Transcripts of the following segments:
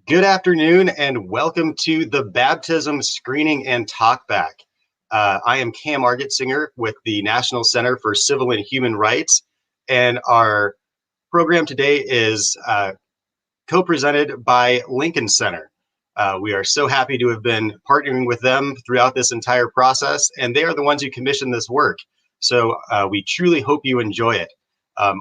Good afternoon and welcome to the Baptism Screening and Talkback. I am Cam Argetsinger with the National Center for Civil and Human Rights, and our program today is co-presented by Lincoln Center. We are so happy to have been partnering with them throughout this entire process, and they are the ones who commissioned this work. So we truly hope you enjoy it.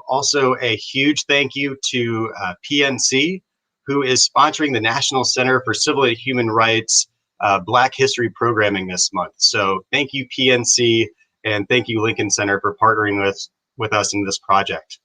Also, a huge thank you to PNC, who is sponsoring the National Center for Civil and Human Rights Black History Programming this month. So thank you, PNC, and thank you, Lincoln Center, for partnering with us in this project.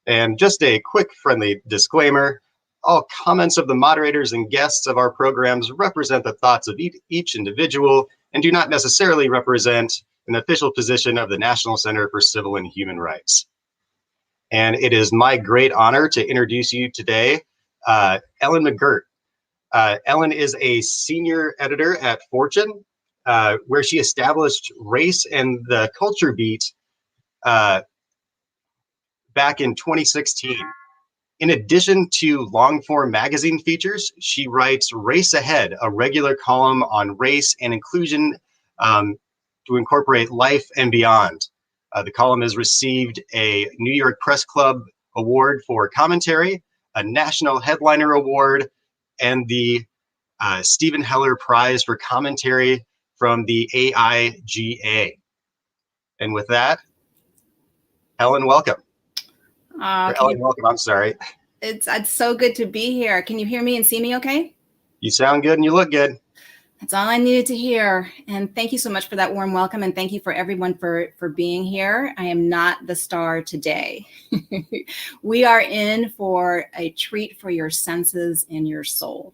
And just a quick friendly disclaimer, all comments of the moderators and guests of our programs represent the thoughts of each individual and do not necessarily represent an official position of the National Center for Civil and Human Rights. And it is my great honor to introduce you today, Ellen McGirt. Ellen is a senior editor at Fortune, where she established Race and the Culture Beat back in 2016. In addition to long-form magazine features, she writes Race Ahead, a regular column on race and inclusion to incorporate life and beyond. The column has received a New York Press Club Award for commentary, a National Headliner Award, and the Stephen Heller Prize for commentary from the AIGA. And with that, Ellen, welcome. Ellen, welcome. I'm sorry. It's so good to be here. Can you hear me and see me okay? You sound good and you look good. That's all I needed to hear. And thank you so much for that warm welcome. And thank you for everyone for being here. I am not the star today. We are in for a treat for your senses and your soul.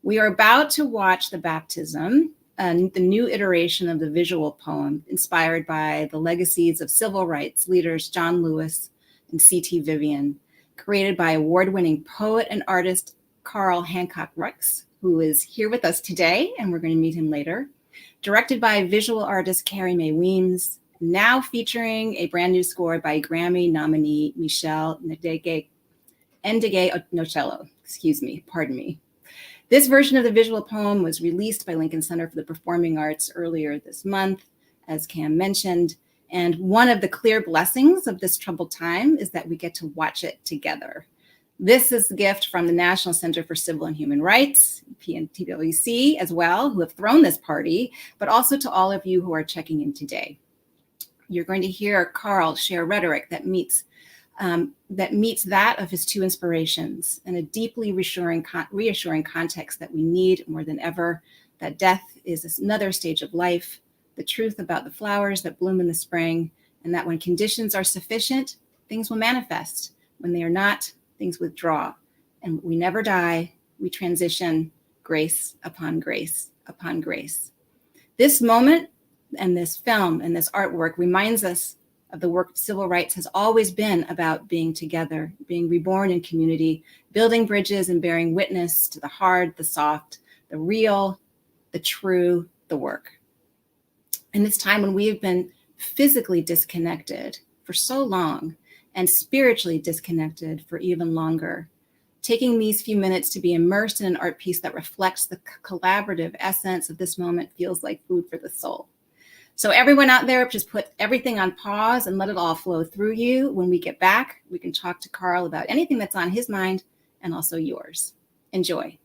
We are about to watch The Baptism, the new iteration of the visual poem inspired by the legacies of civil rights leaders John Lewis and C.T. Vivian, created by award-winning poet and artist Carl Hancock Rux, who is here with us today, and we're going to meet him later. Directed by visual artist Carrie Weems, now featuring a brand new score by Grammy nominee Michelle Ndegeocello. Pardon me. This version of the visual poem was released by Lincoln Center for the Performing Arts earlier this month, as Cam mentioned. And one of the clear blessings of this troubled time is that we get to watch it together. This is the gift from the National Center for Civil and Human Rights, PNTWC as well, who have thrown this party, but also to all of you who are checking in today. You're going to hear Carl share rhetoric that meets that of his two inspirations, and a deeply reassuring context that we need more than ever, that death is another stage of life, the truth about the flowers that bloom in the spring, and that when conditions are sufficient, things will manifest. When they are not, things withdraw. And we never die, we transition, grace upon grace upon grace. This moment and this film and this artwork reminds us of the work civil rights has always been about being together, being reborn in community, building bridges and bearing witness to the hard, the soft, the real, the true, the work. In this time when we have been physically disconnected for so long and spiritually disconnected for even longer, taking these few minutes to be immersed in an art piece that reflects the collaborative essence of this moment feels like food for the soul. So everyone out there, just put everything on pause and let it all flow through you. When we get back, we can talk to Carl about anything that's on his mind and also yours. Enjoy.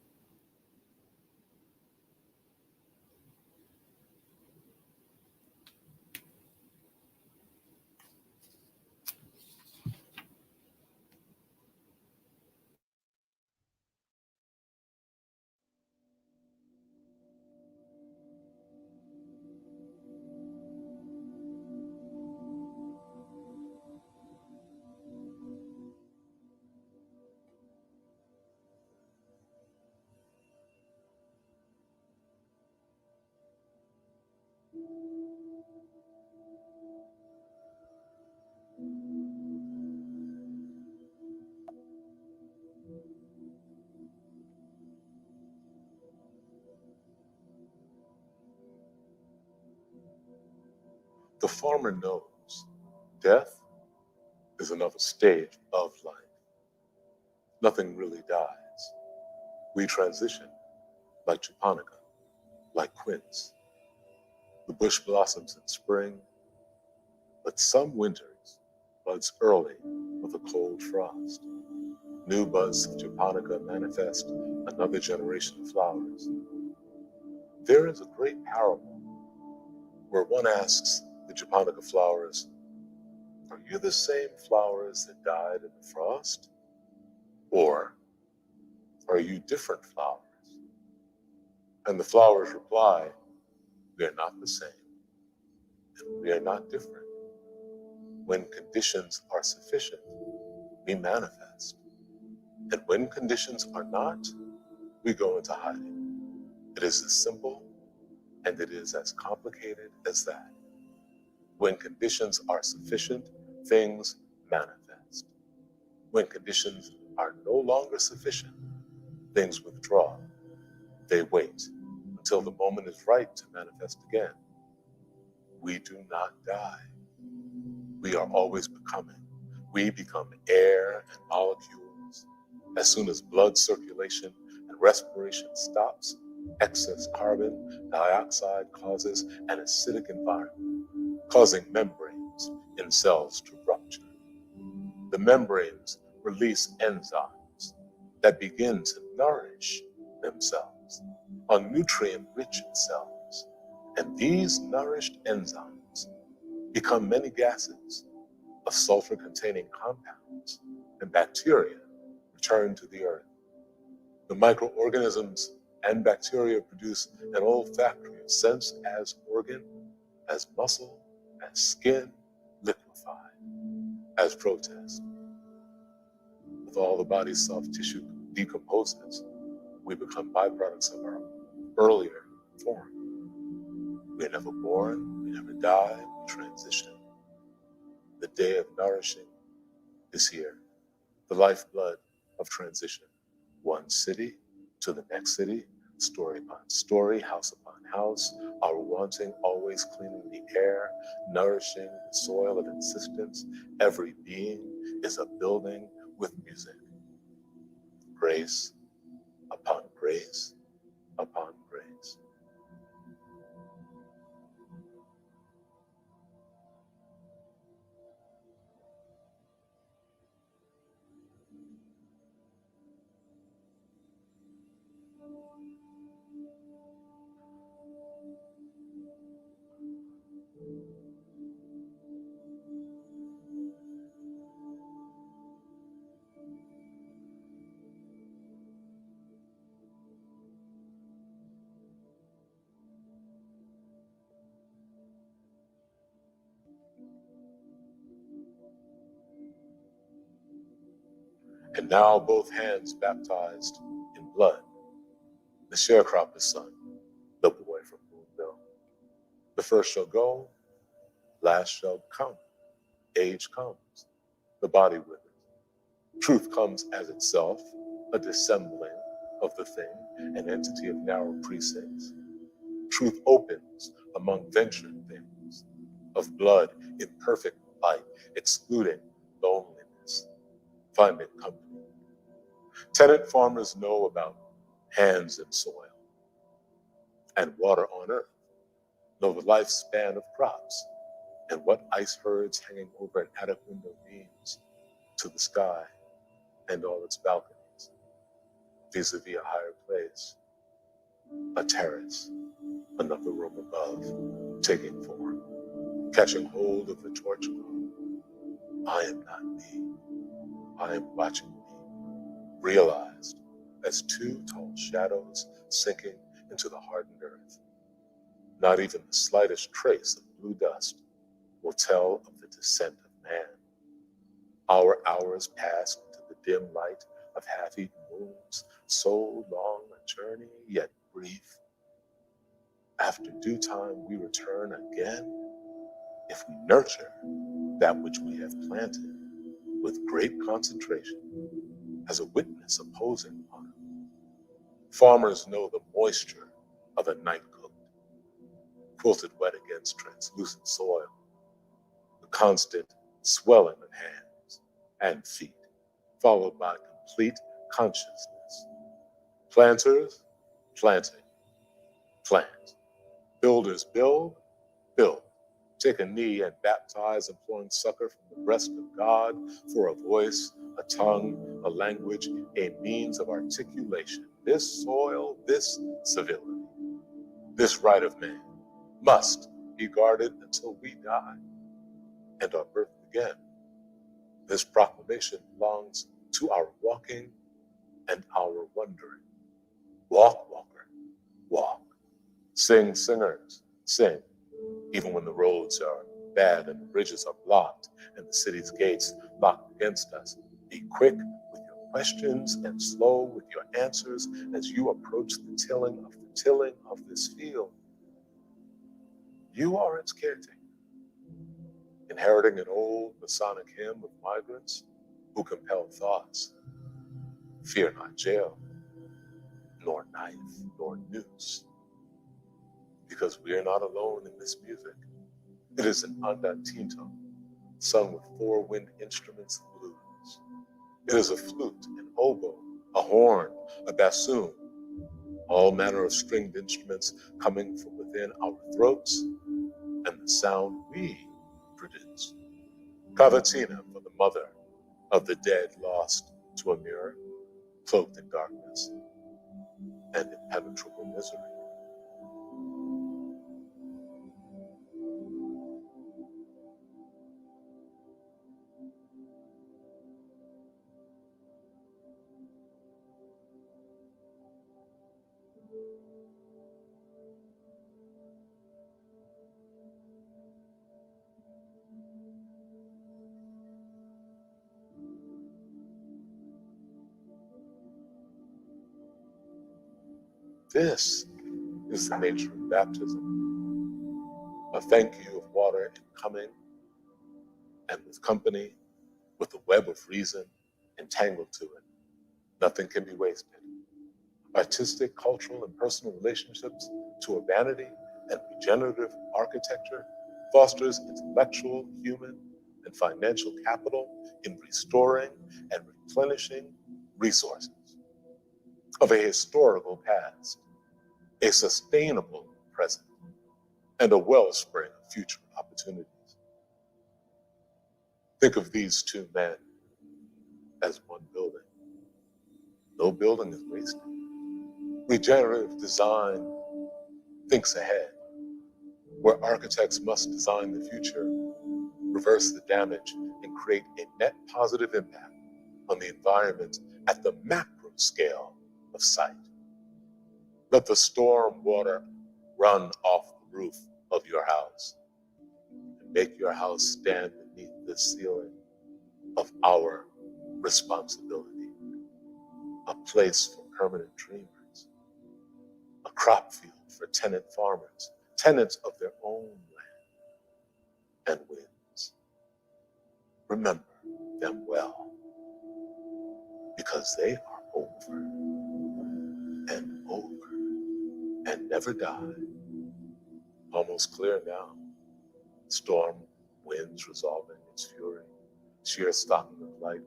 The farmer knows Death is another stage of life. Nothing really dies. We transition, like japonica, like quince. The bush blossoms in spring, but some winters buds early with a cold frost. New buds of japonica manifest another generation of flowers. There is a great parable where one asks the japonica flowers, "Are you the same flowers that died in the frost? Or are you different flowers?" And the flowers reply, "We are not the same, and we are not different. When conditions are sufficient, we manifest. And when conditions are not, we go into hiding." It is as simple and it is as complicated as that. When conditions are sufficient, things manifest. When conditions are no longer sufficient, things withdraw. They wait until the moment is right to manifest again. We do not die. We are always becoming. We become air and molecules. As soon as blood circulation and respiration stops, excess carbon dioxide causes an acidic environment, causing membranes in cells to rupture. The membranes release enzymes that begin to nourish themselves on nutrient-rich cells. And these nourished enzymes become many gases of sulfur-containing compounds, and bacteria return to the earth. The microorganisms and bacteria produce an olfactory sense as organ, as muscle, as skin, liquefied, as protest. With all the body's soft tissue decomposes, we become byproducts of our earlier form. We are never born, we never die, we transition. The day of nourishing is here, the lifeblood of transition. One city to the next city, story upon story, house upon house, our wanting always cleaning the air, nourishing the soil of insistence. Every being is a building with music. Grace upon grace upon grace. And now both hands baptized in blood. The sharecropper's son, the boy from Boonville. The first shall go, last shall come. Age comes, the body withers. Truth comes as itself, a dissembling of the thing, an entity of narrow precincts. Truth opens among ventured things, of blood, imperfect light, excluding loneliness, finding company. Tenant farmers know about hands in soil and water on earth, know the lifespan of crops and what ice herds hanging over an attic window means to the sky and all its balconies, vis-a-vis a higher place, a terrace, another room above, taking form, catching hold of the torch glow. I am not me, I am watching me, realized as two tall shadows sinking into the hardened earth. Not even the slightest trace of blue dust will tell of the descent of man. Our hours pass into the dim light of half-eaten moons, so long a journey, yet brief. After due time, we return again, if we nurture that which we have planted with great concentration, as a witness opposing honor. Farmers know the moisture of a night coat, quilted wet against translucent soil, the constant swelling of hands and feet, followed by complete consciousness. Planters, planting, plant. Builders build, build. Take a knee and baptize, imploring succor from the breast of God for a voice, a tongue, a language, a means of articulation. This soil, this civility, this right of man must be guarded until we die and are birthed again. This proclamation belongs to our walking and our wondering. Walk, walker, walk. Sing, singers, sing, even when the roads are bad and the bridges are blocked and the city's gates locked against us. Be quick with your questions and slow with your answers as you approach the tilling of this field. You are its caretaker, inheriting an old Masonic hymn of migrants who compel thoughts. Fear not jail, nor knife, nor noose, because we are not alone in this music. It is an andantino, sung with four wind instruments and blues. It is a flute, an oboe, a horn, a bassoon, all manner of stringed instruments coming from within our throats and the sound we produce. Cavatina for the mother of the dead lost to a mirror, cloaked in darkness and impenetrable misery. This is the nature of baptism, a thank you of water in coming and with company, with the web of reason entangled to it. Nothing can be wasted. Artistic, cultural, and personal relationships to urbanity and regenerative architecture fosters intellectual, human, and financial capital in restoring and replenishing resources of a historical past, a sustainable present, and a wellspring of future opportunities. Think of these two men as one building. No building is wasted. Regenerative design thinks ahead, where architects must design the future, reverse the damage, and create a net positive impact on the environment at the macro scale of sight. Let the storm water run off the roof of your house and make your house stand beneath the ceiling of our responsibility, a place for permanent dreamers, a crop field for tenant farmers, tenants of their own land and winds. Remember them well, because they are over and over and never die. Almost clear now. Storm winds resolving its fury, sheer stocking of light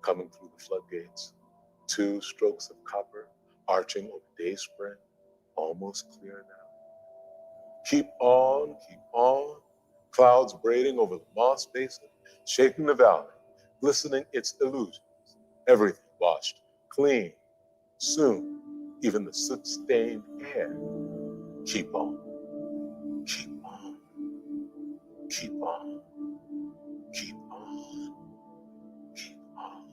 coming through the floodgates. 2 strokes of copper arching over day spring, almost clear now. Keep on, clouds braiding over the moss basin, shaking the valley, glistening its illusions, everything washed clean, soon, even the soot-stained air. Keep on, keep on, keep on, keep on, keep on,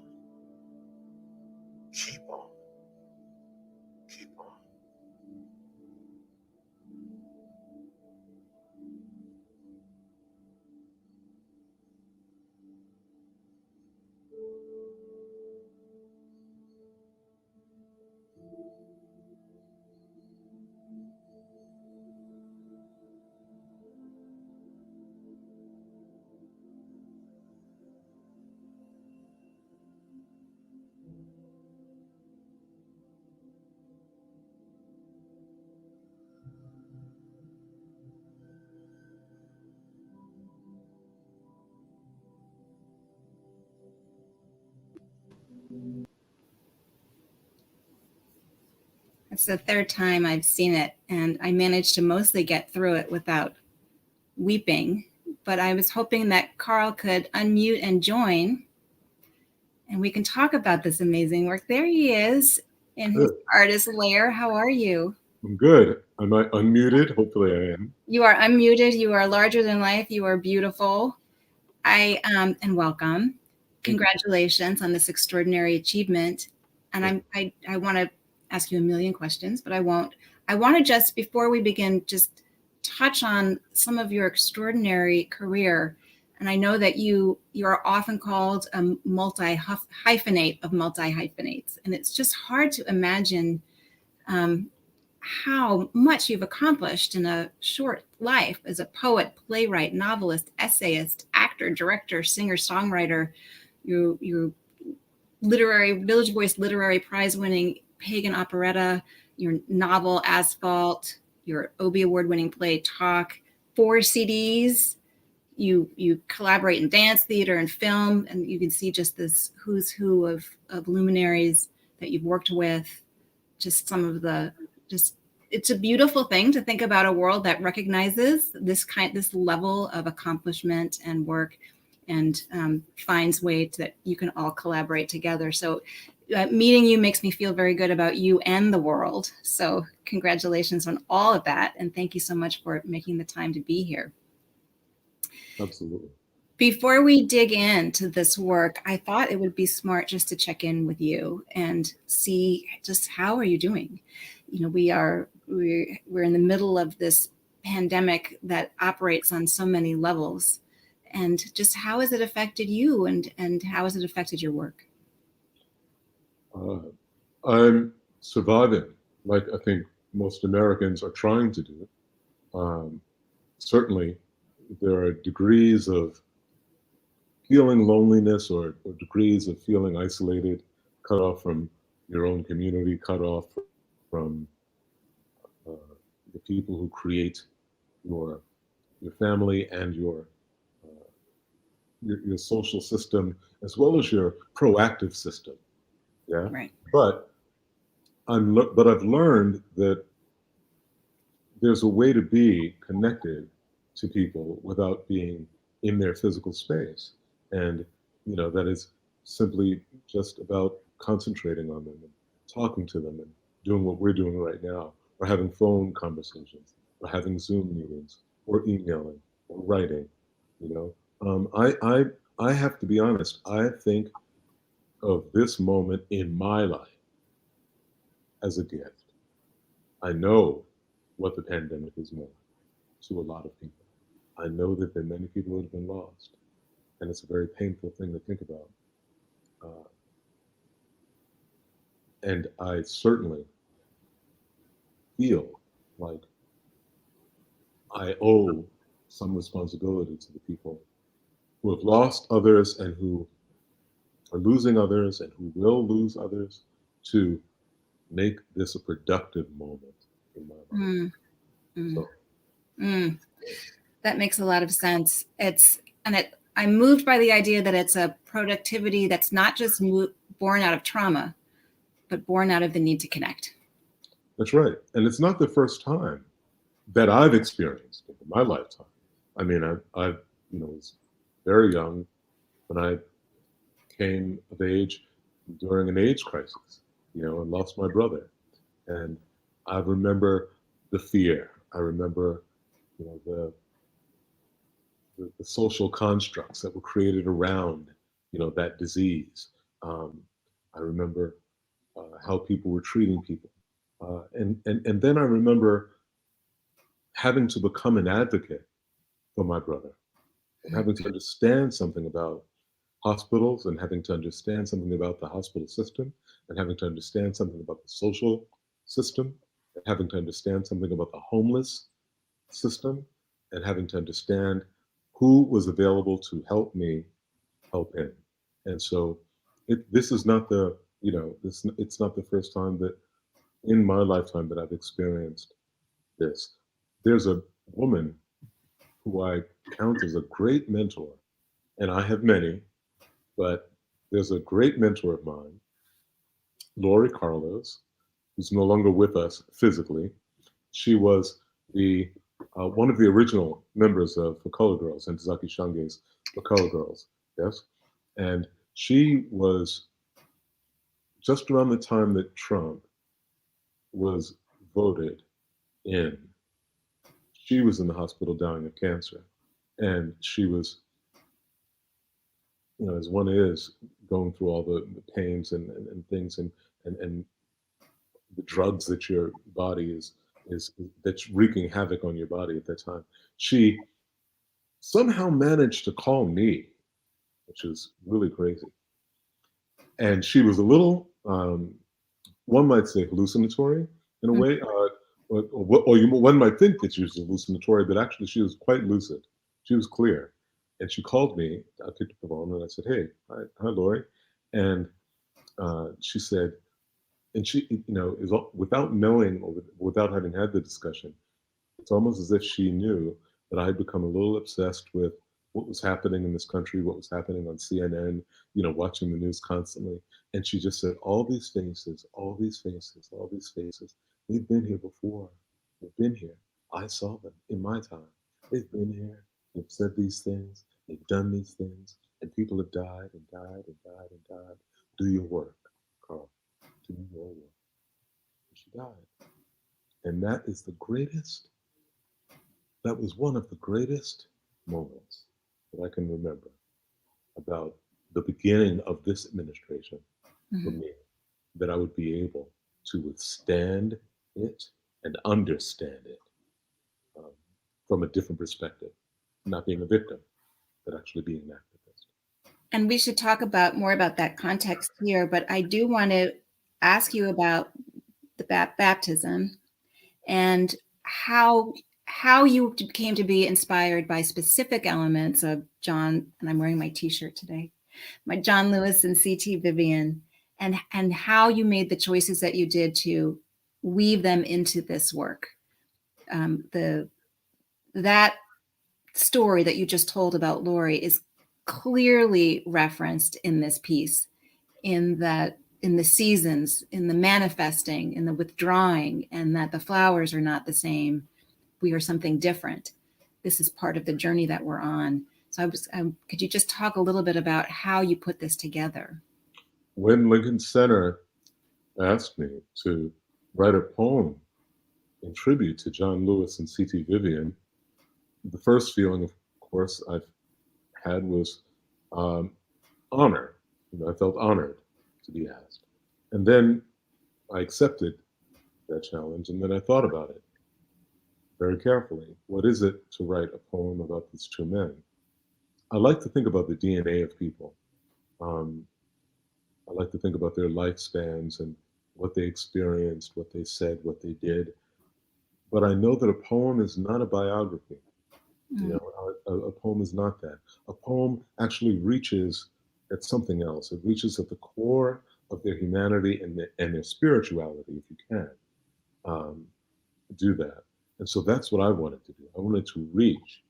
keep on, keep on. It's the third time I've seen it, and I managed to mostly get through it without weeping. But I was hoping that Carl could unmute and join, and we can talk about this amazing work. There he is in his artist lair. How are you? I'm good. Am I unmuted? Hopefully I am. You are unmuted. You are larger than life. You are beautiful. And welcome. Congratulations on this extraordinary achievement. And I want to ask you a million questions, but I won't. I want to just, before we begin, just touch on some of your extraordinary career. And I know that you are often called a multi-hyphenate of multi-hyphenates. And it's just hard to imagine how much you've accomplished in a short life as a poet, playwright, novelist, essayist, actor, director, singer, songwriter. Your literary Village Voice literary prize-winning pagan operetta, your novel Asphalt, your Obie Award-winning play Talk, 4 CDs. You collaborate in dance, theater, and film, and you can see just this who's who of luminaries that you've worked with. Just some of the it's a beautiful thing to think about a world that recognizes this level of accomplishment and work, and finds ways that you can all collaborate together. So meeting you makes me feel very good about you and the world. So congratulations on all of that. And thank you so much for making the time to be here. Absolutely. Before we dig into this work, I thought it would be smart just to check in with you and see just how are you doing. You know, we're in the middle of this pandemic that operates on so many levels, and just how has it affected you, and how has it affected your work? I'm surviving, like I think most Americans are trying to do. Certainly, there are degrees of feeling loneliness or degrees of feeling isolated, cut off from your own community, cut off from the people who create your family and your social system, as well as your proactive system. Yeah. Right. But I've learned that there's a way to be connected to people without being in their physical space. And, that is simply just about concentrating on them and talking to them and doing what we're doing right now, or having phone conversations, or having Zoom meetings, or emailing, or writing. I have to be honest. I think of this moment in my life as a gift. I know what the pandemic has meant to a lot of people. I know that there are many people who have been lost, and it's a very painful thing to think about. And I certainly feel like I owe some responsibility to the people who have lost others and who are losing others and who will lose others, to make this a productive moment in my life. That makes a lot of sense. I'm moved by the idea that it's a productivity that's not just born out of trauma, but born out of the need to connect. That's right. And it's not the first time that I've experienced in my lifetime. I mean, I was very young when I came of age during an AIDS crisis, and lost my brother. And I remember the fear. I remember, the social constructs that were created around, that disease. I remember how people were treating people. And then I remember having to become an advocate for my brother, and having to understand something about hospitals, and having to understand something about the hospital system, and having to understand something about the social system, and having to understand something about the homeless system, and having to understand who was available to help me help him. And so this is not it's not the first time that in my lifetime that I've experienced this. There's a woman who I count as a great mentor, and I have many, but there's a great mentor of mine, Lori Carlos, who's no longer with us physically. She was the one of the original members of the Color Girls, and Ntozake Shange's The Color Girls, yes? And she was just around the time that Trump was voted in. She was in the hospital dying of cancer. And she was, as one is, going through all the pains and things and the drugs that your body is that's wreaking havoc on your body at that time. She somehow managed to call me, which is really crazy. And she was a little, one might say, hallucinatory in a way. One might think that she was hallucinatory, but actually she was quite lucid. She was clear. And she called me. I picked up the phone and I said, "Hey, hi, Lori." And she said, and she, is without knowing or without having had the discussion, it's almost as if she knew that I had become a little obsessed with what was happening in this country, what was happening on CNN, watching the news constantly. And she just said, all these faces, all these faces, all these faces, they've been here before. They've been here. I saw them in my time. They've been here. They've said these things. They've done these things. And people have died and died and died and died. Do your work, Carl. Do your work. And she died. And that was one of the greatest moments that I can remember about the beginning of this administration for me, that I would be able to withstand it and understand it from a different perspective, not being a victim, but actually being an activist. And we should talk more about that context here, but I do want to ask you about the baptism and how you came to be inspired by specific elements of John, and I'm wearing my t-shirt today, my John Lewis and C.T. Vivian, and how you made the choices that you did to weave them into this work. That story that you just told about Lori is clearly referenced in this piece, in the seasons, in the manifesting, in the withdrawing, and that the flowers are not the same. We are something different. This is part of the journey that we're on. So could you just talk a little bit about how you put this together? When Lincoln Center asked me to write a poem in tribute to John Lewis and C.T. Vivian, the first feeling, of course, I've had was honor. I felt honored to be asked. And then I accepted that challenge, and then I thought about it very carefully. What is it to write a poem about these two men? I like to think about the DNA of people. I like to think about their lifespans and what they experienced, what they said, what they did. But I know that a poem is not a biography. A poem is not that. A poem actually reaches at something else. It reaches at the core of their humanity and their spirituality, if you can do that. And so that's what I wanted to do. I wanted to reach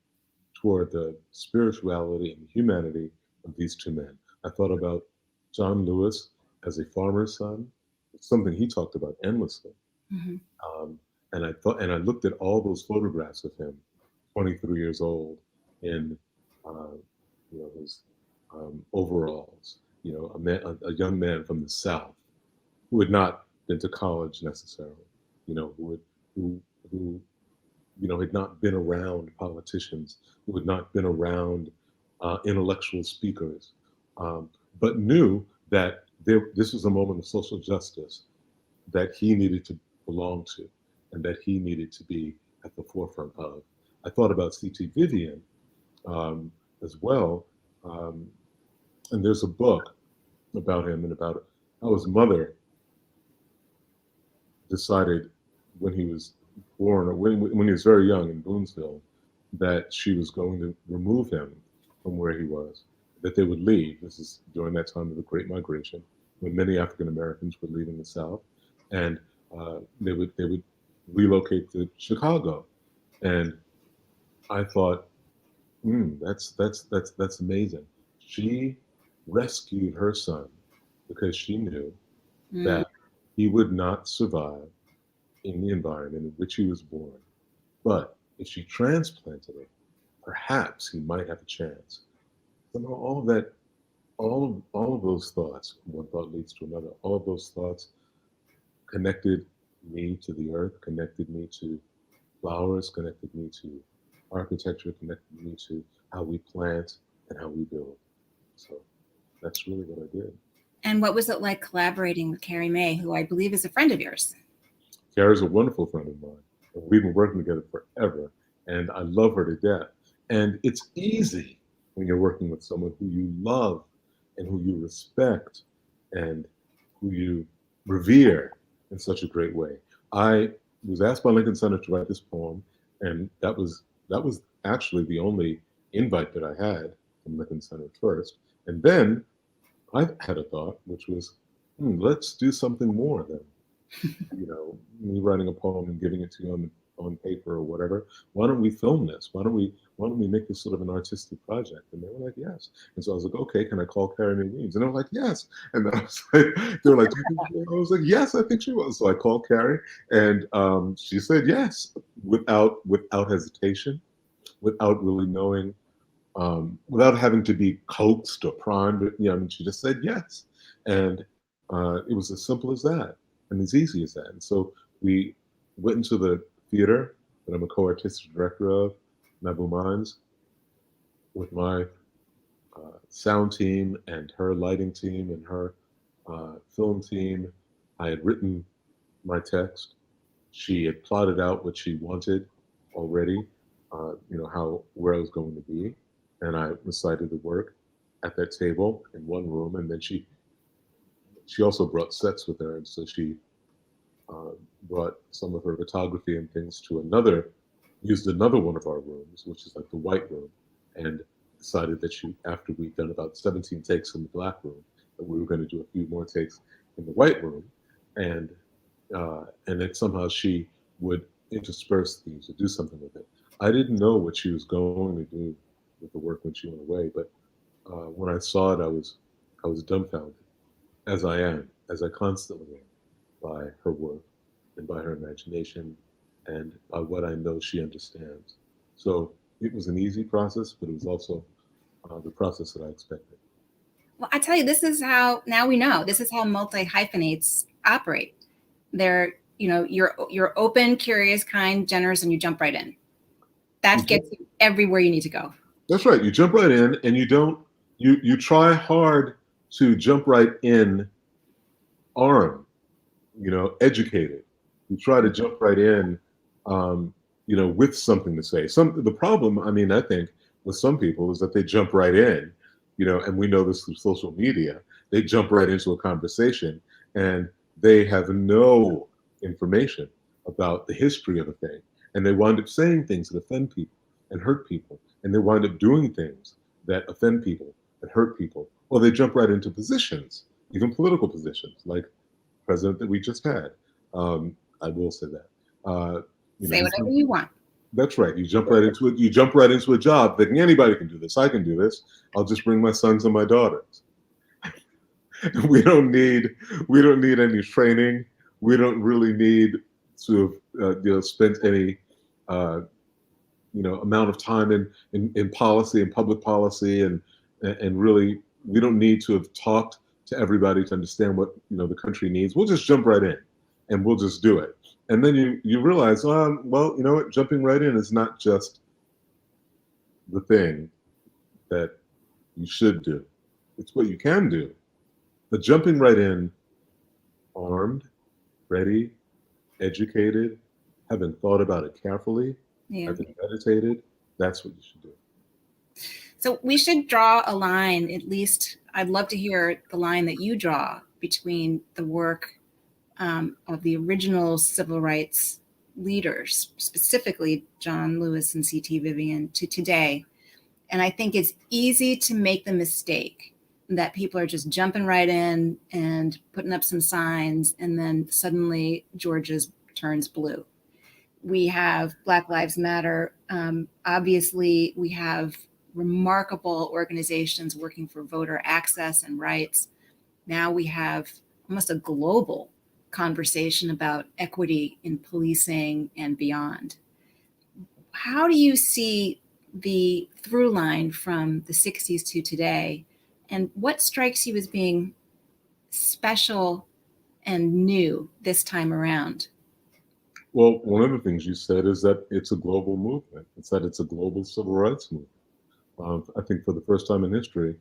toward the spirituality and humanity of these two men. I thought about John Lewis as a farmer's son. It's something he talked about endlessly. And I looked at all those photographs of him, 23 years old, in his overalls. A young man from the South who had not been to college necessarily. Who had not been around politicians, who had not been around intellectual speakers, but knew that this was a moment of social justice that he needed to belong to and that he needed to be at the forefront of. I thought about C.T. Vivian as well, and there's a book about him and about how his mother decided when he was born, or when he was very young in Boonsville, that she was going to remove him from where he was, that they would leave. This is during that time of the Great Migration, when many African Americans were leaving the South, and they would relocate to Chicago. And I thought, that's amazing. She rescued her son because she knew that he would not survive in the environment in which he was born. But if she transplanted him, perhaps he might have a chance. Somehow all of those thoughts, one thought leads to another, all of those thoughts connected me to the earth, connected me to flowers, connected me to architecture, connected me to how we plant and how we build. So that's really what I did. And what was it like collaborating with Carrie May, who I believe is a friend of yours? Carrie's a wonderful friend of mine. We've been working together forever, and I love her to death. And it's easy when you're working with someone who you love and who you respect and who you revere in such a great way. I was asked by Lincoln Center to write this poem, and that was actually the only invite that I had from Lincoln Center first. And then I had a thought, which was, let's do something more than me writing a poem and giving it to you on paper or whatever. Why don't we film this? Why don't we make this sort of an artistic project? And they were like, yes. And so I was like, okay, can I call Carrie May Weems? And they were like, yes. And then I was like, they were like, I was like, yes, I think she was. So I called Carrie, and she said yes, without hesitation, without really knowing, without having to be coaxed or primed. She just said yes, and it was as simple as that, and as easy as that. And so we went into the theater that I'm a co-artistic director of, Nabu Mines, with my sound team and her lighting team and her film team. I had written my text. She had plotted out what she wanted already, where I was going to be. And I recited the work at that table in one room. And then she also brought sets with her. And so she brought some of her photography and things to used another one of our rooms, which is like the white room, and decided that after we'd done about 17 takes in the black room, that we were going to do a few more takes in the white room. And then somehow she would intersperse these or do something with it. I didn't know what she was going to do with the work when she went away, but when I saw it, I was dumbfounded, as I constantly am, by her work and by her imagination and by what I know she understands. So it was an easy process, but it was also the process that I expected. Well, I tell you, this is how multi-hyphenates operate. They're, you're open, curious, kind, generous, and you jump right in. That gets you everywhere you need to go. That's right. You jump right in, and you try hard to jump right in armed, educated. You try to jump right in, with something to say. The problem, I think, with some people is that they jump right in, and we know this through social media. They jump right into a conversation, and they have no information about the history of a thing, and they wind up saying things that offend people and hurt people, and they wind up doing things that offend people and hurt people, or they jump right into positions, even political positions, like the president that we just had. I will say that. Say whatever you want. That's right. You jump right into it. You jump right into a job thinking anybody can do this. I can do this. I'll just bring my sons and my daughters. We don't need any training. We don't really need to have spent any amount of time in policy and public policy, and really we don't need to have talked to everybody to understand what the country needs. We'll just jump right in, and we'll just do it. And then you realize, well, you know what? Jumping right in is not just the thing that you should do. It's what you can do. But jumping right in, armed, ready, educated, having thought about it carefully, having meditated, that's what you should do. So we should draw a line, at least I'd love to hear the line that you draw between the work of the original civil rights leaders, specifically John Lewis and C.T. Vivian, to today. And I think it's easy to make the mistake that people are just jumping right in and putting up some signs, and then suddenly Georgia's turns blue. We have Black Lives Matter. Obviously, we have remarkable organizations working for voter access and rights. Now we have almost a global conversation about equity in policing and beyond. How do you see the through line from the 60s to today, and what strikes you as being special and new this time around? Well, one of the things you said is that it's a global movement. It's that it's a global civil rights movement. I think for the first time in history,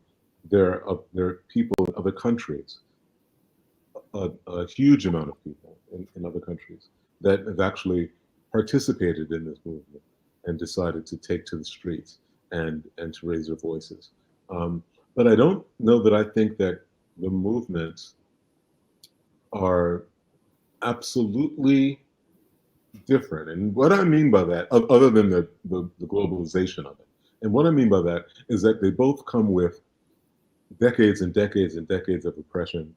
there are people in other countries, a huge amount of people in other countries that have actually participated in this movement and decided to take to the streets and to raise their voices. But I don't know that I think that the movements are absolutely different. And what I mean by that, other than the globalization of it, and what I mean by that is that they both come with decades and decades and decades of oppression.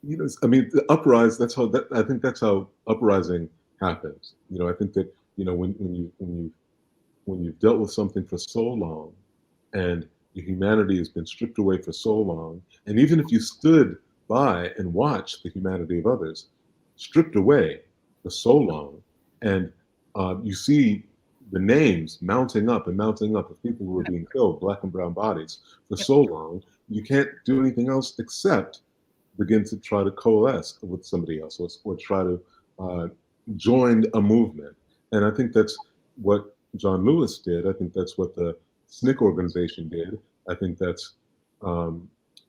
You know, I mean, the uprise. I think that's how uprising happens. You know, I think that when you've dealt with something for so long, and your humanity has been stripped away for so long, and even if you stood by and watched the humanity of others stripped away for so long, and you see the names mounting up and mounting up of people who are being killed, black and brown bodies, for so long, you can't do anything else except begin to try to coalesce with somebody else, or try to join a movement. And I think that's what John Lewis did. I think that's what the SNCC organization did. I think that's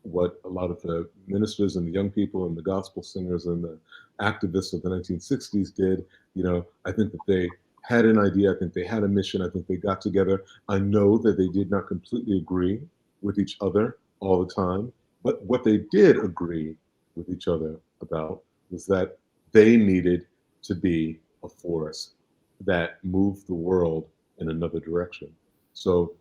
what a lot of the ministers and the young people and the gospel singers and the activists of the 1960s did. You know, I think that they had an idea. I think they had a mission. I think they got together. I know that they did not completely agree with each other all the time, but what they did agree with each other about was that they needed to be a force that moved the world in another direction. So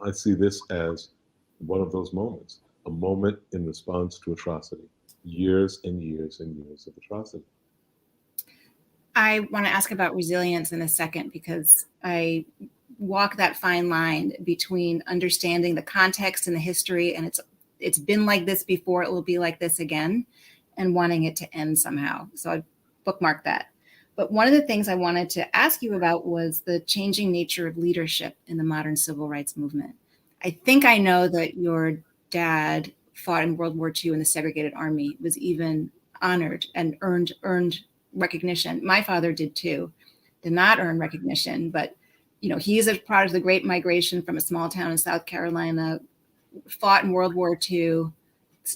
I see this as one of those moments, a moment in response to atrocity, years and years and years of atrocity. I want to ask about resilience in a second, because I walk that fine line between understanding the context and the history, and it's been like this before, it will be like this again, and wanting it to end somehow. So I bookmark that. But one of the things I wanted to ask you about was the changing nature of leadership in the modern civil rights movement. I think I know that your dad fought in World War II in the segregated army, was even honored and earned recognition. My father did too, did not earn recognition, but you know, he's a product of the Great Migration from a small town in South Carolina, fought in World War II,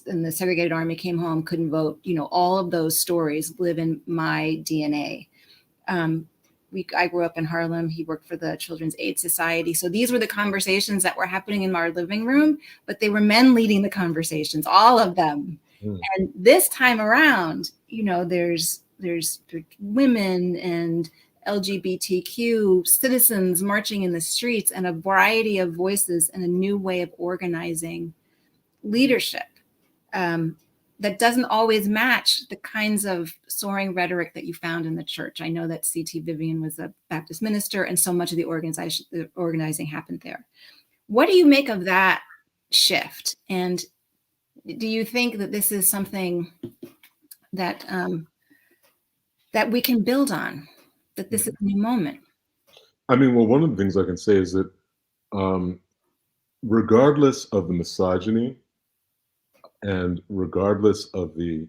and the segregated army, came home, couldn't vote. You know, all of those stories live in my DNA. I grew up in Harlem. He worked for the Children's Aid Society. So these were the conversations that were happening in our living room, but they were men leading the conversations, all of them. And this time around, you know, there's women and LGBTQ citizens marching in the streets, and a variety of voices and a new way of organizing leadership that doesn't always match the kinds of soaring rhetoric that you found in the church. I know that C.T. Vivian was a Baptist minister, and so much of the organizing happened there. What do you make of that shift? And do you think that this is something that that we can build on, that this is a new moment? I mean, well, one of the things I can say is that regardless of the misogyny and regardless of the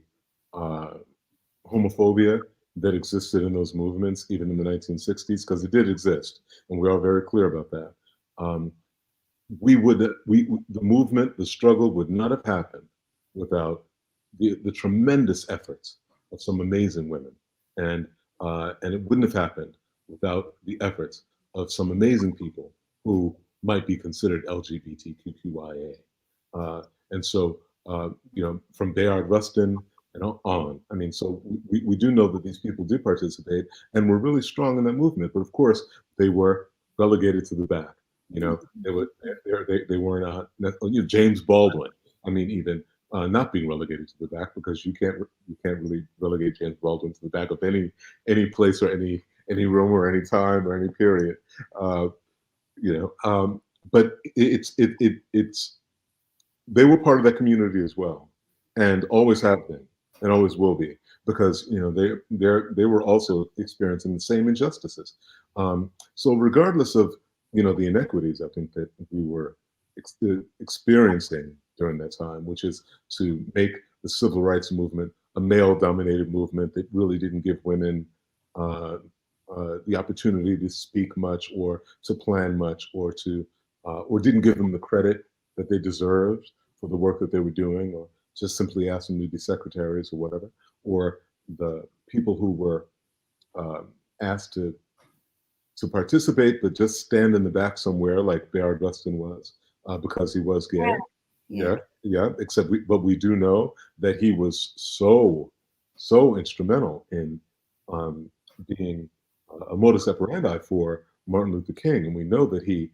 homophobia that existed in those movements, even in the 1960s, because it did exist, and we are very clear about that, the movement, the struggle would not have happened without the tremendous efforts of some amazing women, and it wouldn't have happened without the efforts of some amazing people who might be considered LGBTQIA. And so, you know, from Bayard Rustin and on. I mean, so we do know that these people did participate and were really strong in that movement. But of course, they were relegated to the back. You know, they were not. You know, James Baldwin. I mean, even not being relegated to the back, because you can't really relegate James Baldwin to the back of any place or any room or any time or any period. You know, but it's they were part of that community as well, and always have been, and always will be. because they were also experiencing the same injustices. So regardless of the inequities, I think that we were experiencing during that time, which is to make the civil rights movement a male-dominated movement that really didn't give women the opportunity to speak much or to plan much or didn't give them the credit that they deserved for the work that they were doing, or just simply asked them to be secretaries or whatever, or the people who were asked to participate but just stand in the back somewhere like Bayard Rustin was because he was gay. Yeah. Except but we do know that he was so instrumental in being a modus operandi for Martin Luther King, and we know that he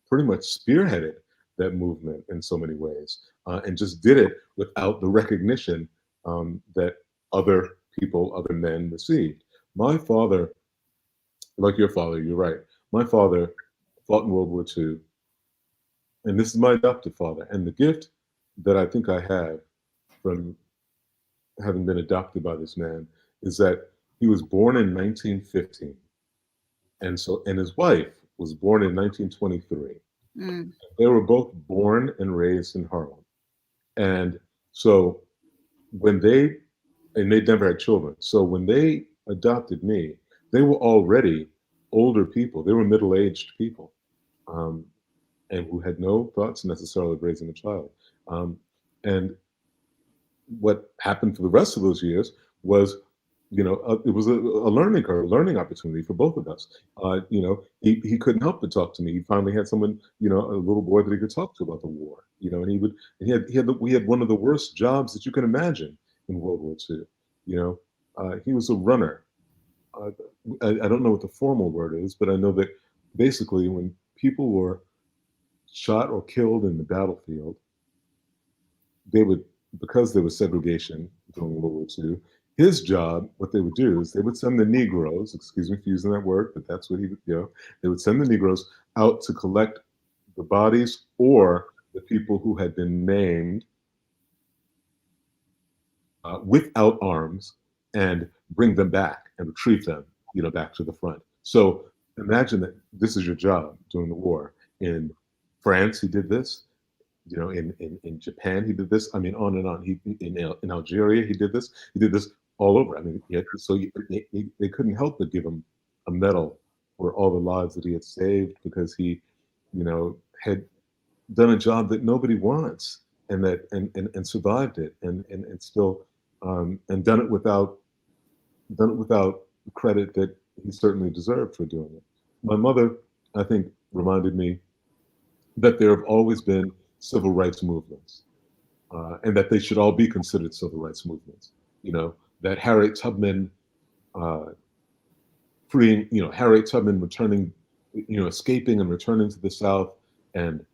pretty much spearheaded that movement in so many ways, and just did it without the recognition that other people, other men received. My father, like your father, you're right. My father fought in World War II, and this is my adoptive father. And the gift that I think I have from having been adopted by this man is that he was born in 1915, and his wife was born in 1923. Mm. They were both born and raised in Harlem, and so they never had children. So when they adopted me, they were already older people. They were middle-aged people, and who had no thoughts necessarily of raising a child. And what happened for the rest of those years was, it was a learning curve, a learning opportunity for both of us. He couldn't help but talk to me. He finally had someone, a little boy that he could talk to about the war. And we had one of the worst jobs that you can imagine in World War II. He was a runner. I don't know what the formal word is, but I know that basically when people were shot or killed in the battlefield, because there was segregation during World War II, his job, what they would do is they would send the Negroes, excuse me for using that word, but that's what he would, they would send the Negroes out to collect the bodies or the people who had been named without arms and bring them back and retrieve them, back to the front. So imagine that this is your job during the war. In France, he did this. In Japan, he did this. I mean, on and on. In Algeria, he did this. He did this all over. I mean, they couldn't help but give him a medal for all the lives that he had saved because he, had done a job that nobody wants and survived it and still and done it without the credit that he certainly deserved for doing it. My mother, I think, reminded me that there have always been civil rights movements, and that they should all be considered civil rights movements. That Harriet Tubman Harriet Tubman returning, escaping and returning to the South and,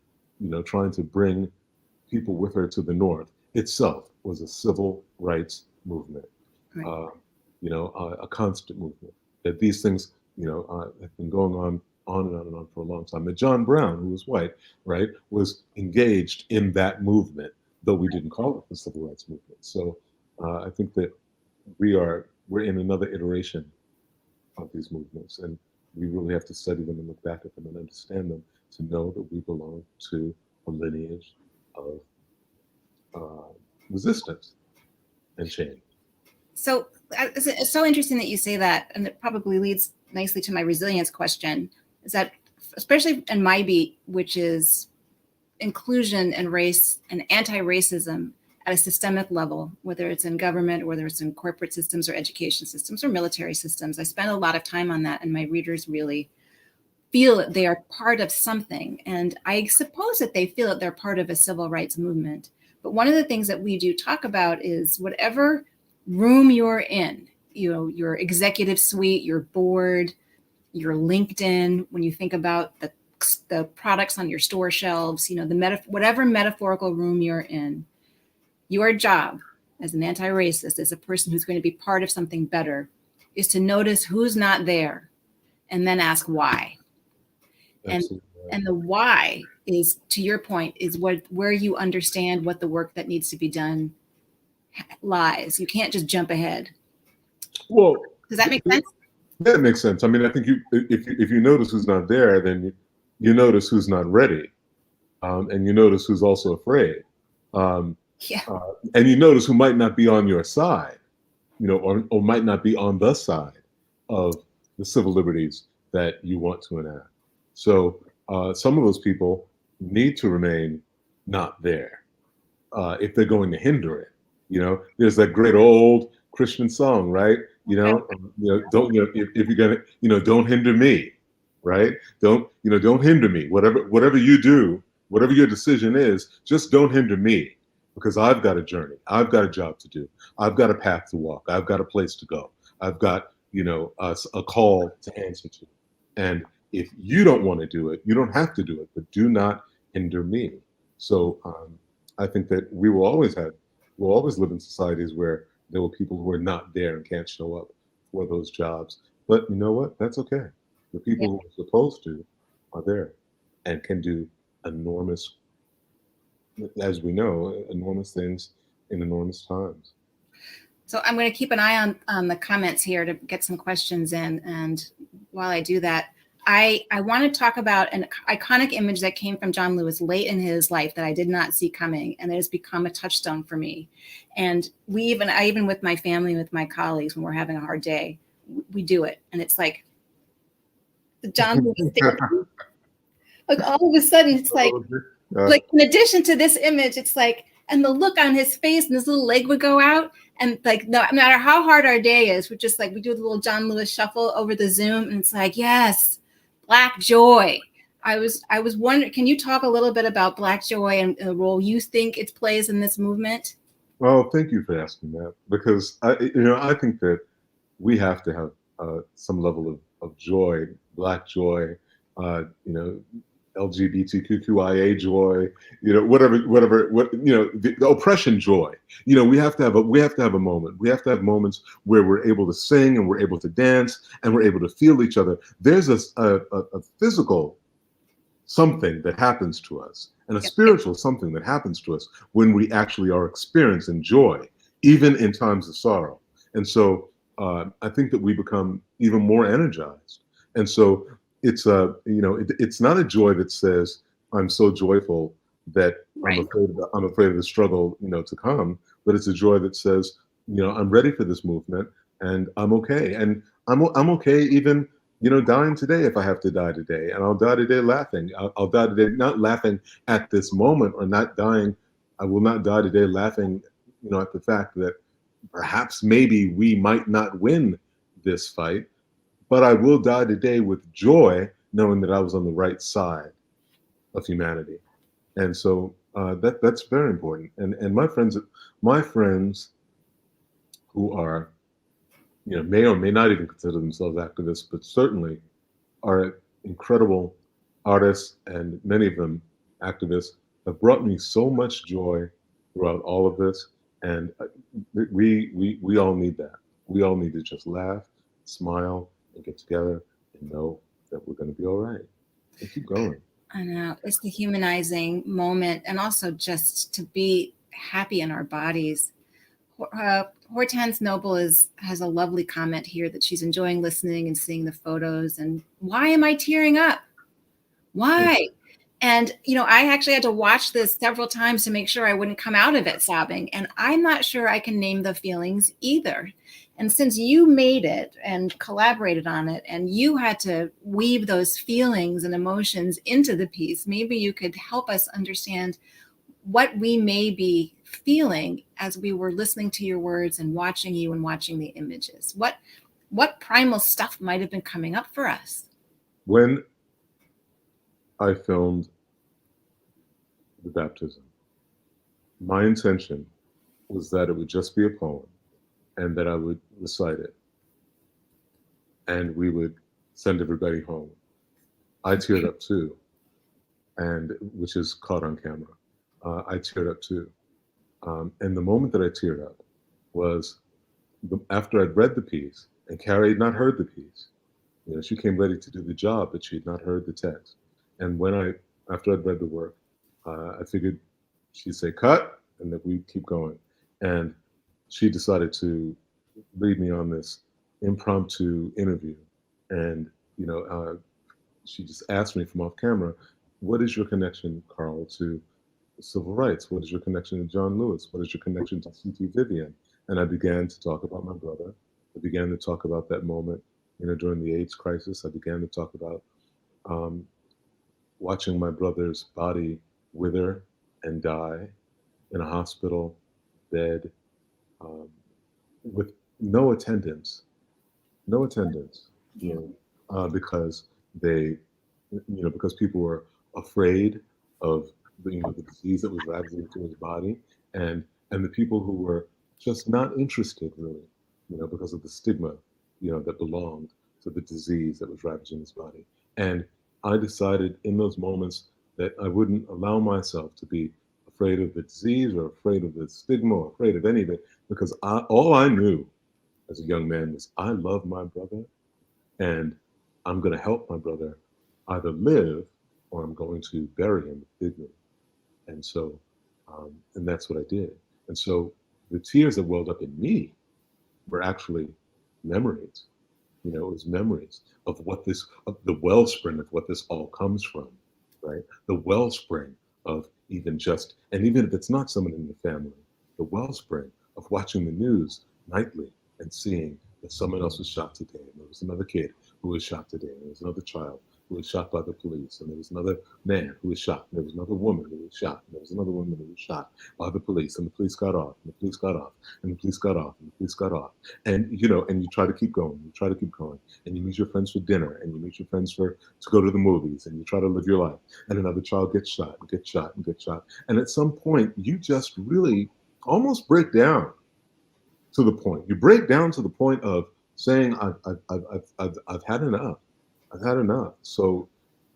trying to bring people with her to the North itself was a civil rights movement, Right. A constant movement. That these things, have been going on and on and on for a long time. That John Brown, who was white, right, was engaged in that movement, though we didn't call it the civil rights movement. So I think that we're in another iteration of these movements, and we really have to study them and look back at them and understand them to know that we belong to a lineage of resistance and change. So it's so interesting that you say that, and it probably leads nicely to my resilience question, is that especially in my beat, which is inclusion and race and anti-racism at a systemic level, whether it's in government, or whether it's in corporate systems or education systems or military systems. I spend a lot of time on that, and my readers really feel that they are part of something. And I suppose that they feel that they're part of a civil rights movement. But one of the things that we do talk about is whatever room you're in, your executive suite, your board, your LinkedIn, when you think about the products on your store shelves, whatever metaphorical room you're in, your job as an anti-racist, as a person who's going to be part of something better, is to notice who's not there and then ask why. And the why is, to your point, is where you understand what the work that needs to be done lies. You can't just jump ahead. Well, Does that make sense? that makes sense. I mean, I think if you notice who's not there, then you notice who's not ready, and you notice who's also afraid, Yeah. and you notice who might not be on your side, or might not be on the side of the civil liberties that you want to enact. So some of those people need to remain not there if they're going to hinder it. There's that great old Christian song, right? Don't if you're gonna, don't hinder me, right? Don't hinder me. Whatever you do, whatever your decision is, just don't hinder me, because I've got a journey, I've got a job to do, I've got a path to walk, I've got a place to go, I've got a call to answer to, and if you don't want to do it, you don't have to do it, but do not hinder me. So I think that we'll always live in societies where there were people who are not there and can't show up for those jobs. But you know what? That's okay. The people who are supposed to are there and can do enormous, as we know, enormous things in enormous times. So I'm going to keep an eye on the comments here to get some questions in. And while I do that, I want to talk about an iconic image that came from John Lewis late in his life that I did not see coming, and it has become a touchstone for me. And I even with my family, with my colleagues, when we're having a hard day, we do it. And it's like the John Lewis thing. Like all of a sudden, it's like in addition to this image, it's like, and the look on his face and his little leg would go out. And like, no matter how hard our day is, we're just like, we do the little John Lewis shuffle over the Zoom. And it's like, yes, Black joy. I was wondering, can you talk a little bit about Black joy and the role you think it plays in this movement? Well, thank you for asking that, because I think that we have to have some level of joy, Black joy, LGBTQIA joy, whatever, the oppression joy. We have to have a moment. We have to have moments where we're able to sing and we're able to dance and we're able to feel each other. There's a physical something that happens to us and a spiritual something that happens to us when we actually are experiencing joy, even in times of sorrow. And so I think that we become even more energized. And so it's it's not a joy that says I'm so joyful that Right. I'm afraid of the struggle to come, but it's a joy that says I'm ready for this movement and I'm okay, and I'm okay even dying today if I have to die today, and I'll die today laughing. I'll die today not laughing at this moment, or not dying. I will not die today laughing at the fact that perhaps maybe we might not win this fight. But I will die today with joy, knowing that I was on the right side of humanity. And so that's very important. And my friends who are, may or may not even consider themselves activists, but certainly are incredible artists, and many of them activists, have brought me so much joy throughout all of this. And we all need that. We all need to just laugh, smile, and get together and know that we're going to be all right, and keep going. I know, it's the humanizing moment, and also just to be happy in our bodies. Hortense Noble has a lovely comment here that she's enjoying listening and seeing the photos. And why am I tearing up? Why? And, I actually had to watch this several times to make sure I wouldn't come out of it sobbing. And I'm not sure I can name the feelings either. And since you made it and collaborated on it, and you had to weave those feelings and emotions into the piece, maybe you could help us understand what we may be feeling as we were listening to your words and watching you and watching the images. What primal stuff might have been coming up for us? When I filmed the baptism, my intention was that it would just be a poem and that I would recite it and we would send everybody home. I teared up too, and which is caught on camera. I teared up too. And the moment that I teared up was after I'd read the piece, and Carrie had not heard the piece. She came ready to do the job, but she had not heard the text. And after I'd read the work, I figured she'd say cut, and that we'd keep going. And she decided to lead me on this impromptu interview. And, she just asked me from off camera, what is your connection, Carl, to civil rights? What is your connection to John Lewis? What is your connection to C.T. Vivian? And I began to talk about my brother. I began to talk about that moment, during the AIDS crisis. I began to talk about um, watching my brother's body wither and die in a hospital bed, um, with no attendance, no attendance, Yeah. because they, because people were afraid of the disease that was ravaging into his body, and the people who were just not interested really, because of the stigma, that belonged to the disease that was ravaging his body. And I decided in those moments that I wouldn't allow myself to be afraid of the disease or afraid of the stigma or afraid of any of it, because all I knew as a young man was I love my brother, and I'm going to help my brother either live or I'm going to bury him with dignity. And so, and that's what I did. And so the tears that welled up in me were actually memories. It was memories of of the wellspring of what this all comes from, right? The wellspring of and even if it's not someone in the family, the wellspring of watching the news nightly and seeing that someone else was shot today, and there was another kid who was shot today, and there was another child who was shot by the police, and there was another man who was shot, and there was another woman who was shot, and there was another woman who was shot by the police, and the police got off, and the police got off, and the police got off, and the police got off. And and you try to keep going, and you meet your friends for dinner, and you meet your friends to go to the movies, and you try to live your life, and another child gets shot and gets shot and gets shot. And at some point you just really almost break down to the point. You break down to the point of saying, I've had enough. I've had enough. So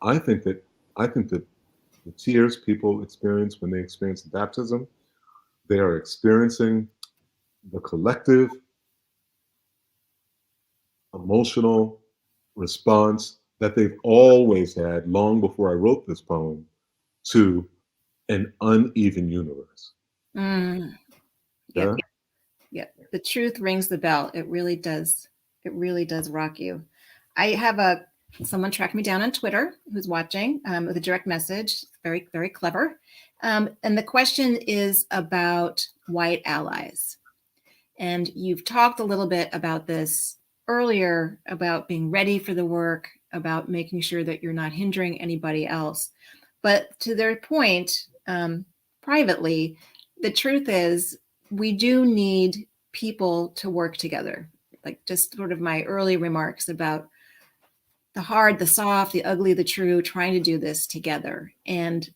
I think that the tears people experience when they experience baptism, they are experiencing the collective emotional response that they've always had long before I wrote this poem to an uneven universe. Mm. Yeah. Yeah. The truth rings the bell. It really does. It really does rock you. I have someone tracked me down on Twitter who's watching with a direct message. Very, very clever. And the question is about white allies. And you've talked a little bit about this earlier, about being ready for the work, about making sure that you're not hindering anybody else. But to their point, privately, the truth is we do need people to work together. Like just sort of my early remarks about the hard, the soft, the ugly, the true, trying to do this together. And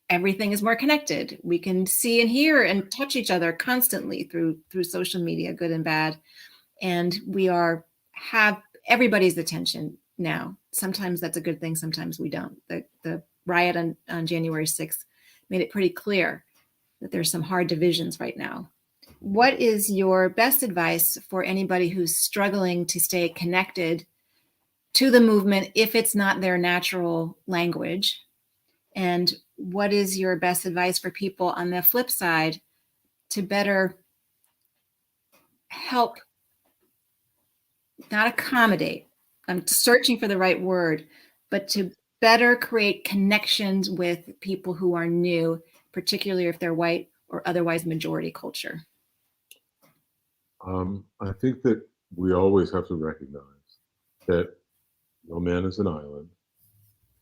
everything is more connected. We can see and hear and touch each other constantly through social media, good and bad. And we have everybody's attention now. Sometimes that's a good thing. Sometimes we don't. The riot on January 6th made it pretty clear that there's some hard divisions right now. What is your best advice for anybody who's struggling to stay connected to the movement if it's not their natural language? And what is your best advice for people on the flip side to better help, not accommodate, I'm searching for the right word, but to better create connections with people who are new, particularly if they're white or otherwise majority culture? I think that we always have to recognize that no man is an island,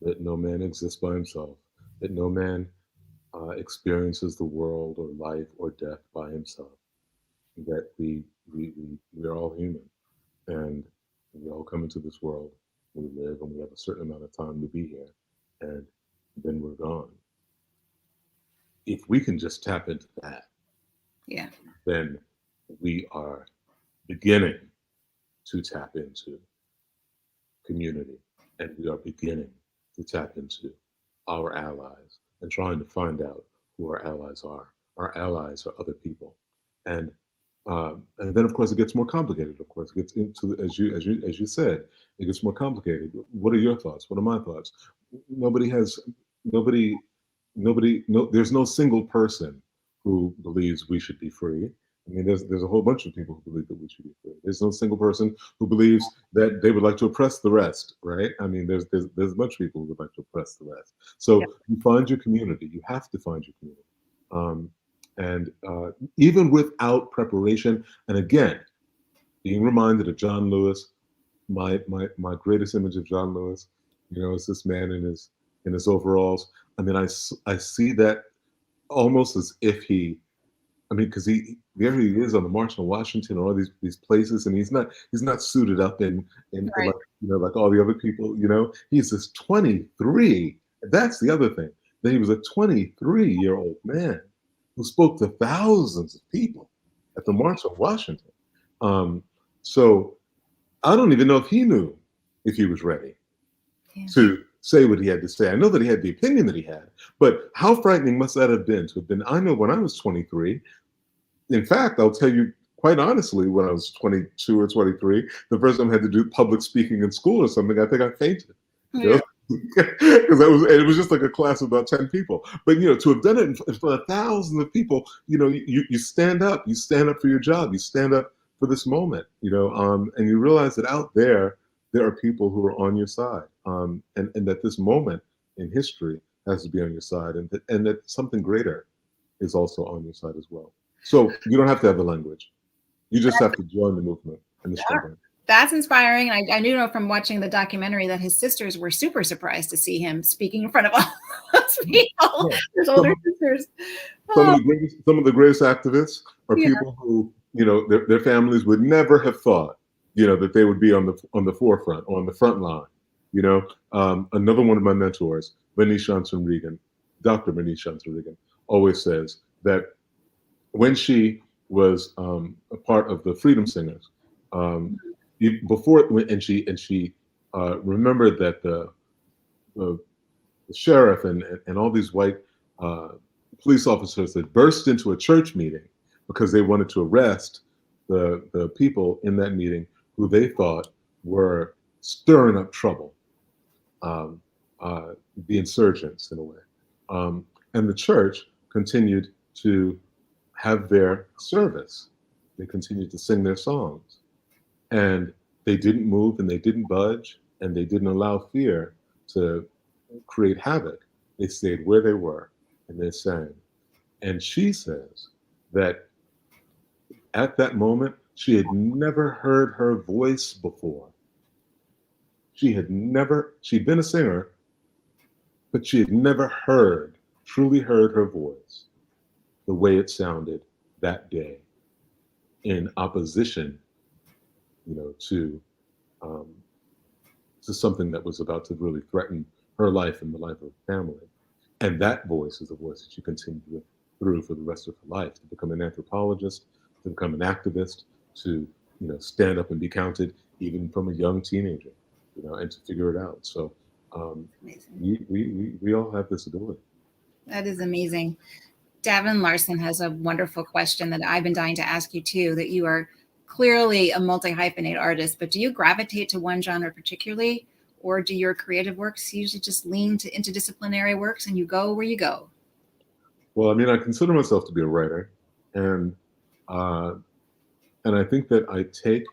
that no man exists by himself, that no man experiences the world or life or death by himself, that we are all human, and we all come into this world, we live, and we have a certain amount of time to be here, and then we're gone. If we can just tap into that, Yeah. then we are beginning to tap into community, and we are beginning to tap into our allies and trying to find out who our allies are. Our allies are other people, and then of course it gets more complicated. Of course, it gets into as you said, it gets more complicated. What are your thoughts? What are my thoughts? Nobody has nobody nobody no. There's no single person who believes we should be free. I mean, there's a whole bunch of people who believe that we should be free. There's no single person who believes that they would like to oppress the rest, right? I mean, there's a bunch of people who would like to oppress the rest. So you find your community. You have to find your community, and even without preparation. And again, being reminded of John Lewis, my greatest image of John Lewis, is this man in his overalls. I mean, I see that almost as if I mean, because there he is on the March on Washington or all these places, and he's not suited up in Right. like like all the other people. He's this 23. That's the other thing. That he was a 23-year-old man who spoke to thousands of people at the March on Washington. So I don't even know if he knew if he was ready to say what he had to say. I know that he had the opinion that he had, but how frightening must that have been to have been? I know when I was 23. In fact, I'll tell you quite honestly, when I was 22 or 23, the first time I had to do public speaking in school or something, I think I fainted. Because it was just like a class of about 10 people. But to have done it in front of thousands of people, you stand up for your job, you stand up for this moment, and you realize that out there are people who are on your side, and that this moment in history has to be on your side, and that something greater is also on your side as well. So you don't have to have the language. You just have to join the movement and the struggle. That's inspiring. And I knew from watching the documentary that his sisters were super surprised to see him speaking in front of all those people, his older sisters. Some of the greatest activists are people who, their families would never have thought, that they would be on the forefront or on the front line. Another one of my mentors, Dr. Bernice Johnson Regan, always says that when she was a part of the Freedom Singers, she remembered that the sheriff and all these white police officers had burst into a church meeting because they wanted to arrest the people in that meeting who they thought were stirring up trouble, the insurgents in a way. And the church continued to have their service. They continued to sing their songs. And they didn't move and they didn't budge and they didn't allow fear to create havoc. They stayed where they were and they sang. And she says that at that moment, she had never heard her voice before. She'd been a singer, but she had never truly heard her voice the way it sounded that day in opposition, to something that was about to really threaten her life and the life of her family. And that voice is a voice that she continued through for the rest of her life, to become an anthropologist, to become an activist, to stand up and be counted even from a young teenager, and to figure it out. So we all have this ability. That is amazing. Davin Larson has a wonderful question that I've been dying to ask you too, that you are clearly a multi-hyphenate artist, but do you gravitate to one genre particularly, or do your creative works usually just lean to interdisciplinary works and you go where you go? Well, I mean, I consider myself to be a writer, and I think that I take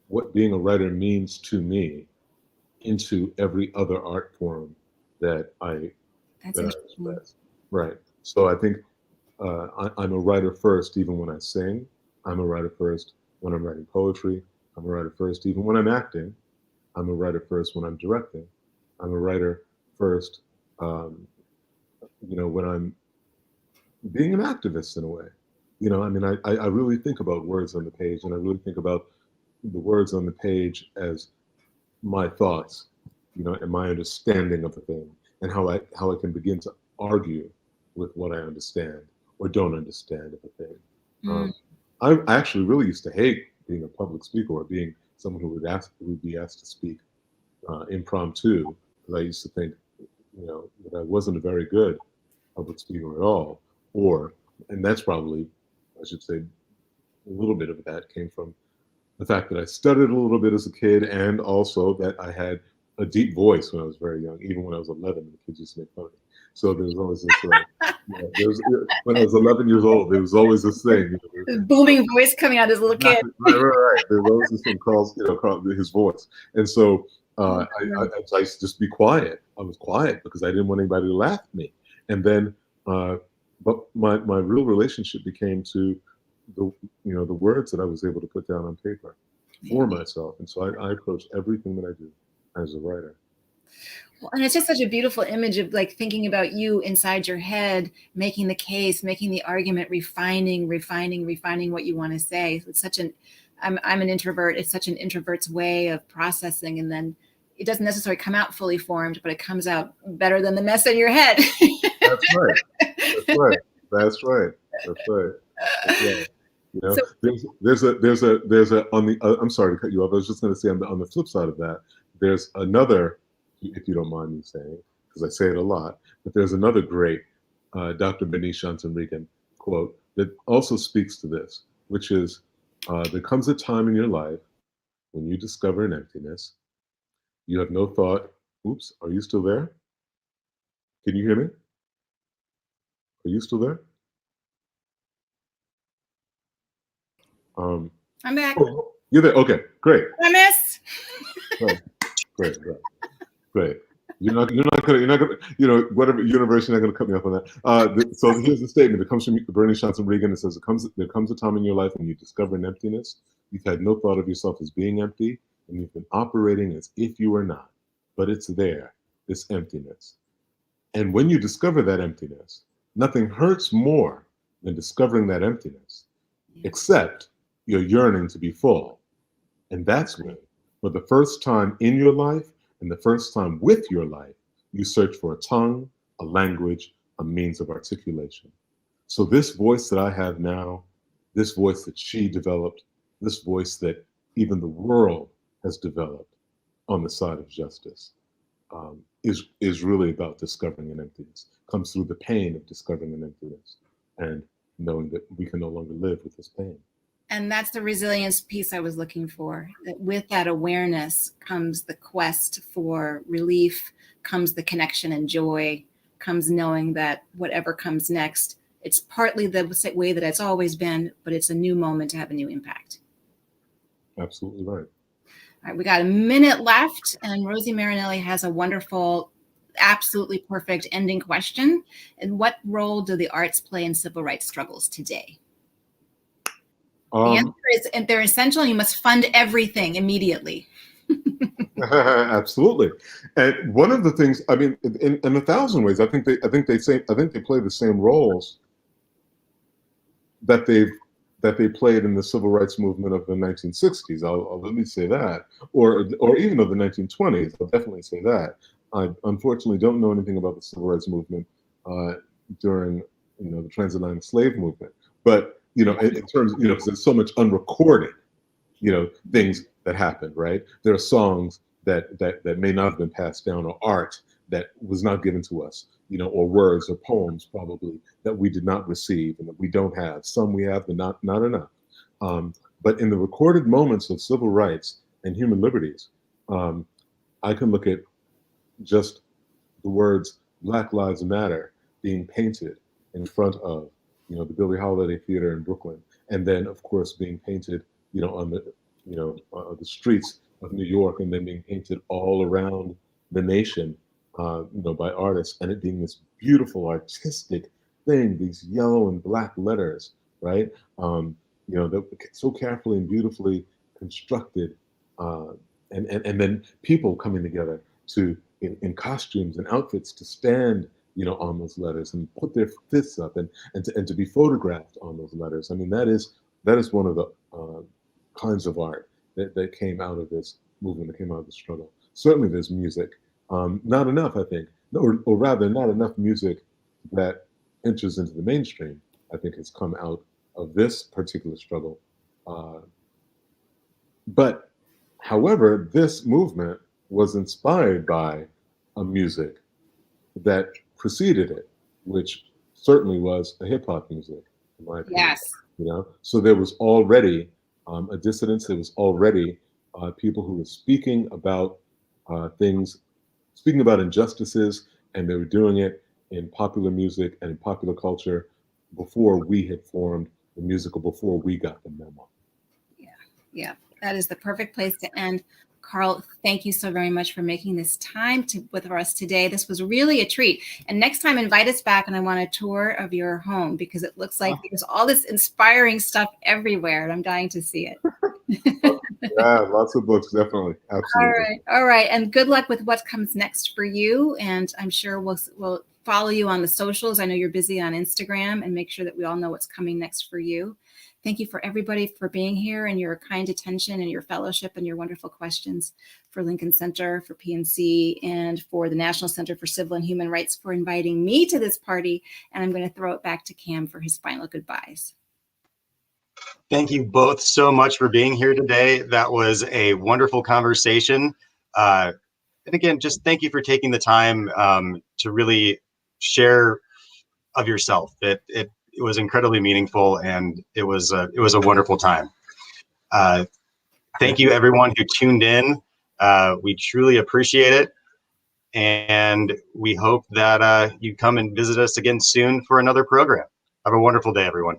what being a writer means to me into every other art form that I express. Right. So I think I'm a writer first, even when I sing. I'm a writer first when I'm writing poetry. I'm a writer first, even when I'm acting. I'm a writer first when I'm directing. I'm a writer first, when I'm being an activist in a way. I mean, I really think about words on the page, and I really think about the words on the page as my thoughts, and my understanding of the thing, and how I can begin to argue with what I understand or don't understand of a thing. I actually really used to hate being a public speaker or being someone who would be asked to speak impromptu, because I used to think, that I wasn't a very good public speaker at all. And that's probably, I should say, a little bit of that came from the fact that I stuttered a little bit as a kid, and also that I had a deep voice when I was very young. Even when I was 11, the kids used to make fun of me. So there was always this. When I was 11 years old, there was always this thing. This booming voice coming out of his little kid. Right. There's always this thing called his voice, and so I used to just be quiet. I was quiet because I didn't want anybody to laugh at me. And then, but my real relationship became to the words that I was able to put down on paper for myself, and so I approach everything that I do as a writer. Well, and it's just such a beautiful image of like thinking about you inside your head, making the case, making the argument, refining what you want to say. So it's such I'm an introvert. It's such an introvert's way of processing. And then it doesn't necessarily come out fully formed, but it comes out better than the mess in your head. That's right. That's right. You know, so, there's a on the I'm sorry to cut you off. I was just going to say on the flip side of that, there's another, if you don't mind me saying, because I say it a lot, but there's another great Dr. Benish Johnson-Regan quote that also speaks to this, which is, there comes a time in your life when you discover an emptiness. You have no thought. Oops, are you still there? Can you hear me? Are you still there? I'm back. Oh, you're there. Okay, great. I miss. Great. You're not gonna, whatever universe, you're not gonna cut me off on that. So here's the statement. It comes from Bernie Johnson-Regan. It says, there comes a time in your life when you discover an emptiness. You've had no thought of yourself as being empty, and you've been operating as if you were not. But it's there, this emptiness. And when you discover that emptiness, nothing hurts more than discovering that emptiness, except your yearning to be full. And that's when, for the first time in your life and the first time with your life, you search for a tongue, a language, a means of articulation. So this voice that I have now, this voice that she developed, this voice that even the world has developed on the side of justice, is really about discovering an emptiness. Comes through the pain of discovering an emptiness and knowing that we can no longer live with this pain. And that's the resilience piece I was looking for. That with that awareness comes the quest for relief, comes the connection and joy, comes knowing that whatever comes next, it's partly the way that it's always been, but it's a new moment to have a new impact. Absolutely right. All right, we got a minute left, and Rosie Marinelli has a wonderful, absolutely perfect ending question. And what role do the arts play in civil rights struggles today? The answer is, and they're essential, and you must fund everything immediately. Absolutely. And one of the things, I mean, in 1,000 ways, I think they play the same roles that they played in the civil rights movement of the 1960s. I'll let me say that, or even of the 1920s. I'll definitely say that. I unfortunately don't know anything about the civil rights movement during the transatlantic slave movement, but in terms, because there's so much unrecorded, things that happened, right? There are songs that may not have been passed down, or art that was not given to us, or words or poems probably that we did not receive and that we don't have. Some we have, but not enough. But in the recorded moments of civil rights and human liberties, I can look at just the words "Black Lives Matter" being painted in front of the Billie Holiday Theater in Brooklyn, and then of course being painted on the streets of New York, and then being painted all around the nation by artists, and it being this beautiful artistic thing, these yellow and black letters, right? That so carefully and beautifully constructed, and then people coming together in costumes and outfits to stand on those letters and put their fists up and to be photographed on those letters. I mean, that is one of the kinds of art that came out of this movement, that came out of the struggle. Certainly there's music. Not enough, I think, or rather not enough music that enters into the mainstream, I think, has come out of this particular struggle. But however, this movement was inspired by a music that preceded it, which certainly was a hip hop music, in my opinion. Yes. So there was already a dissidence. There was already people who were speaking about things, speaking about injustices, and they were doing it in popular music and in popular culture before we had formed the musical, before we got the memo. Yeah, that is the perfect place to end. Carl, thank you so very much for making this time with us today. This was really a treat. And next time, invite us back, and I want a tour of your home, because it looks like there's all this inspiring stuff everywhere, and I'm dying to see it. Yeah, lots of books, definitely. Absolutely. All right. And good luck with what comes next for you. And I'm sure we'll follow you on the socials. I know you're busy on Instagram, and make sure that we all know what's coming next for you. Thank you for everybody for being here, and your kind attention and your fellowship and your wonderful questions, for Lincoln Center, for PNC, and for the National Center for Civil and Human Rights for inviting me to this party. And I'm going to throw it back to Cam for his final goodbyes. Thank you both so much for being here today. That was a wonderful conversation. And again, just thank you for taking the time to really share of yourself. It was incredibly meaningful, and it was a wonderful time. Thank you, everyone who tuned in. We truly appreciate it, and we hope that you come and visit us again soon for another program. Have a wonderful day, everyone.